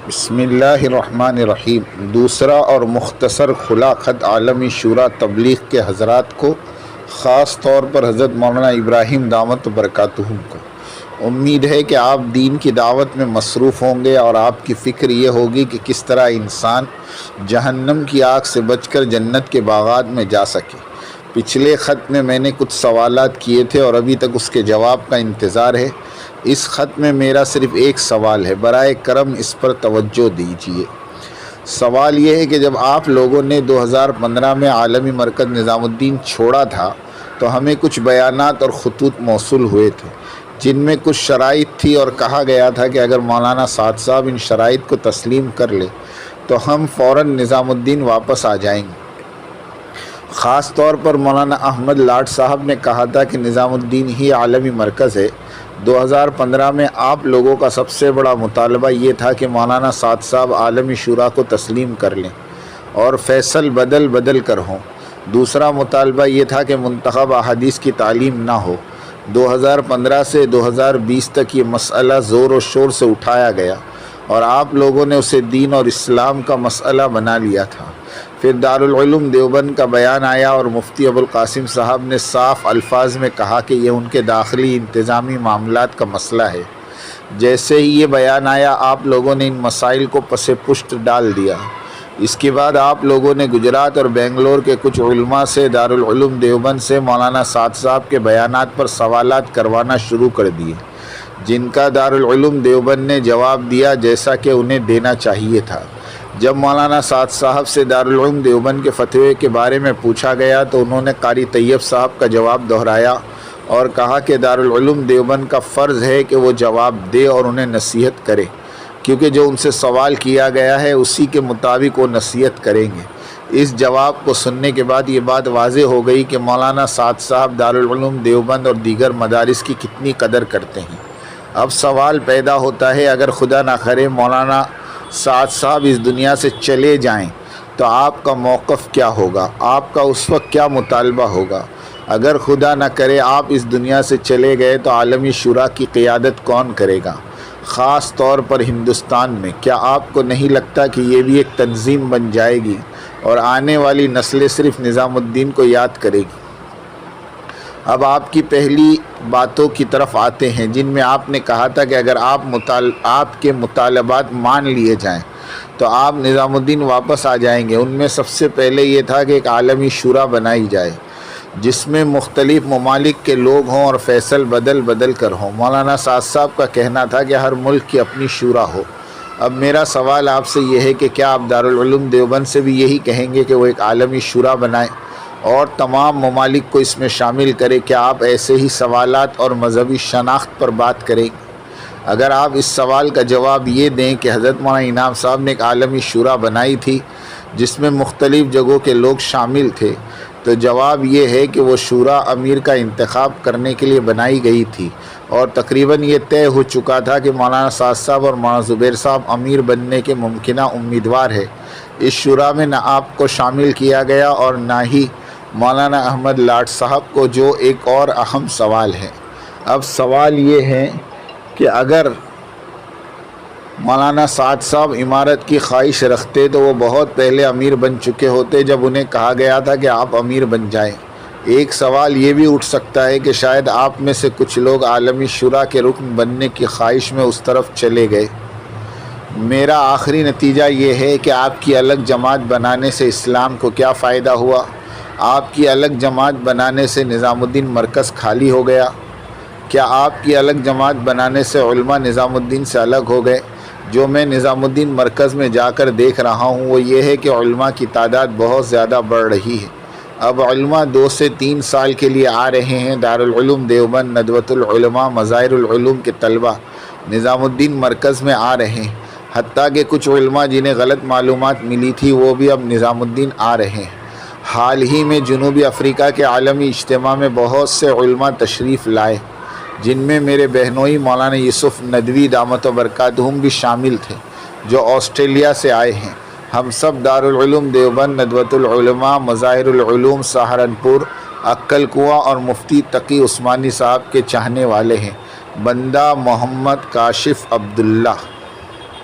بسم اللہ الرحمن الرحیم۔ دوسرا اور مختصر کھلا خط عالمی شورا تبلیغ کے حضرات کو، خاص طور پر حضرت مولانا ابراہیم دامت برکاتہ کو۔ امید ہے کہ آپ دین کی دعوت میں مصروف ہوں گے اور آپ کی فکر یہ ہوگی کہ کس طرح انسان جہنم کی آگ سے بچ کر جنت کے باغات میں جا سکے۔ پچھلے خط میں نے کچھ سوالات کیے تھے اور ابھی تک اس کے جواب کا انتظار ہے۔ اس خط میں میرا صرف ایک سوال ہے، برائے کرم اس پر توجہ دیجیے۔ سوال یہ ہے کہ جب آپ لوگوں نے 2015 میں عالمی مرکز نظام الدین چھوڑا تھا تو ہمیں کچھ بیانات اور خطوط موصول ہوئے تھے جن میں کچھ شرائط تھی اور کہا گیا تھا کہ اگر مولانا سعد صاحب ان شرائط کو تسلیم کر لے تو ہم فوراً نظام الدین واپس آ جائیں گے۔ خاص طور پر مولانا احمد لاڈ صاحب نے کہا تھا کہ نظام الدین ہی عالمی مرکز ہے۔ 2015 میں آپ لوگوں کا سب سے بڑا مطالبہ یہ تھا کہ مولانا سعد صاحب عالمی شورا کو تسلیم کر لیں اور فیصل بدل کر ہوں۔ دوسرا مطالبہ یہ تھا کہ منتخب احادیث کی تعلیم نہ ہو۔ 2015 سے 2020 تک یہ مسئلہ زور و شور سے اٹھایا گیا اور آپ لوگوں نے اسے دین اور اسلام کا مسئلہ بنا لیا تھا۔ پھر دارالعلوم دیوبند کا بیان آیا اور مفتی ابوالقاسم صاحب نے صاف الفاظ میں کہا کہ یہ ان کے داخلی انتظامی معاملات کا مسئلہ ہے۔ جیسے ہی یہ بیان آیا آپ لوگوں نے ان مسائل کو پس پشت ڈال دیا۔ اس کے بعد آپ لوگوں نے گجرات اور بنگلور کے کچھ علماء سے دارالعلوم دیوبند سے مولانا سعد صاحب کے بیانات پر سوالات کروانا شروع کر دیے، جن کا دارالعلوم دیوبند نے جواب دیا جیسا کہ انہیں دینا چاہیے تھا۔ جب مولانا سعد صاحب سے دارالعلوم دیوبند کے فتوے کے بارے میں پوچھا گیا تو انہوں نے قاری طیب صاحب کا جواب دہرایا اور کہا کہ دارالعلوم دیوبند کا فرض ہے کہ وہ جواب دے اور انہیں نصیحت کرے، کیونکہ جو ان سے سوال کیا گیا ہے اسی کے مطابق وہ نصیحت کریں گے۔ اس جواب کو سننے کے بعد یہ بات واضح ہو گئی کہ مولانا سعد صاحب دارالعلوم دیوبند اور دیگر مدارس کی کتنی قدر کرتے ہیں۔ اب سوال پیدا ہوتا ہے، اگر خدا نہ کرے مولانا سعد صاحب اس دنیا سے چلے جائیں تو آپ کا موقف کیا ہوگا؟ آپ کا اس وقت کیا مطالبہ ہوگا؟ اگر خدا نہ کرے آپ اس دنیا سے چلے گئے تو عالمی شورا کی قیادت کون کرے گا، خاص طور پر ہندوستان میں؟ کیا آپ کو نہیں لگتا کہ یہ بھی ایک تنظیم بن جائے گی اور آنے والی نسلیں صرف نظام الدین کو یاد کرے گی؟ اب آپ کی پہلی باتوں کی طرف آتے ہیں جن میں آپ نے کہا تھا کہ اگر آپ کے مطالبات مان لیے جائیں تو آپ نظام الدین واپس آ جائیں گے۔ ان میں سب سے پہلے یہ تھا کہ ایک عالمی شورا بنائی جائے جس میں مختلف ممالک کے لوگ ہوں اور فیصل بدل کر ہوں۔ مولانا سعد صاحب کا کہنا تھا کہ ہر ملک کی اپنی شورا ہو۔ اب میرا سوال آپ سے یہ ہے کہ کیا آپ دارالعلوم دیوبند سے بھی یہی کہیں گے کہ وہ ایک عالمی شورا بنائیں اور تمام ممالک کو اس میں شامل کرے؟ کیا آپ ایسے ہی سوالات اور مذہبی شناخت پر بات کریں گے؟ اگر آپ اس سوال کا جواب یہ دیں کہ حضرت مولانا انعام صاحب نے ایک عالمی شورا بنائی تھی جس میں مختلف جگہوں کے لوگ شامل تھے، تو جواب یہ ہے کہ وہ شورا امیر کا انتخاب کرنے کے لیے بنائی گئی تھی اور تقریباً یہ طے ہو چکا تھا کہ مولانا سعد صاحب اور مولانا زبیر صاحب امیر بننے کے ممکنہ امیدوار ہیں۔ اس شورا میں نہ آپ کو شامل کیا گیا اور نہ ہی مولانا احمد لاڈ صاحب کو، جو ایک اور اہم سوال ہے۔ اب سوال یہ ہے کہ اگر مولانا سعد صاحب امارت کی خواہش رکھتے تو وہ بہت پہلے امیر بن چکے ہوتے جب انہیں کہا گیا تھا کہ آپ امیر بن جائیں۔ ایک سوال یہ بھی اٹھ سکتا ہے کہ شاید آپ میں سے کچھ لوگ عالمی شورا کے رکن بننے کی خواہش میں اس طرف چلے گئے۔ میرا آخری نتیجہ یہ ہے کہ آپ کی الگ جماعت بنانے سے اسلام کو کیا فائدہ ہوا؟ آپ کی الگ جماعت بنانے سے نظام الدین مرکز خالی ہو گیا؟ کیا آپ کی الگ جماعت بنانے سے علماء نظام الدین سے الگ ہو گئے؟ جو میں نظام الدین مرکز میں جا کر دیکھ رہا ہوں وہ یہ ہے کہ علماء کی تعداد بہت زیادہ بڑھ رہی ہے۔ اب علماء 2 سے 3 سال کے لیے آ رہے ہیں۔ دارالعلوم دیوبند، ندوۃ العلماء، مظاہر العلوم کے طلبہ نظام الدین مرکز میں آ رہے ہیں، حتیٰ کہ کچھ علماء جنہیں غلط معلومات ملی تھی وہ بھی اب نظام الدین آ رہے ہیں۔ حال ہی میں جنوبی افریقہ کے عالمی اجتماع میں بہت سے علماء تشریف لائے جن میں میرے بہنوئی مولانا یوسف ندوی دامت برکاتہم بھی شامل تھے جو آسٹریلیا سے آئے ہیں۔ ہم سب دارالعلوم دیوبند، ندوۃ العلماء، مظاہر العلوم سہارنپور، عقل کنواں اور مفتی تقی عثمانی صاحب کے چاہنے والے ہیں۔ بندہ محمد کاشف عبداللہ۔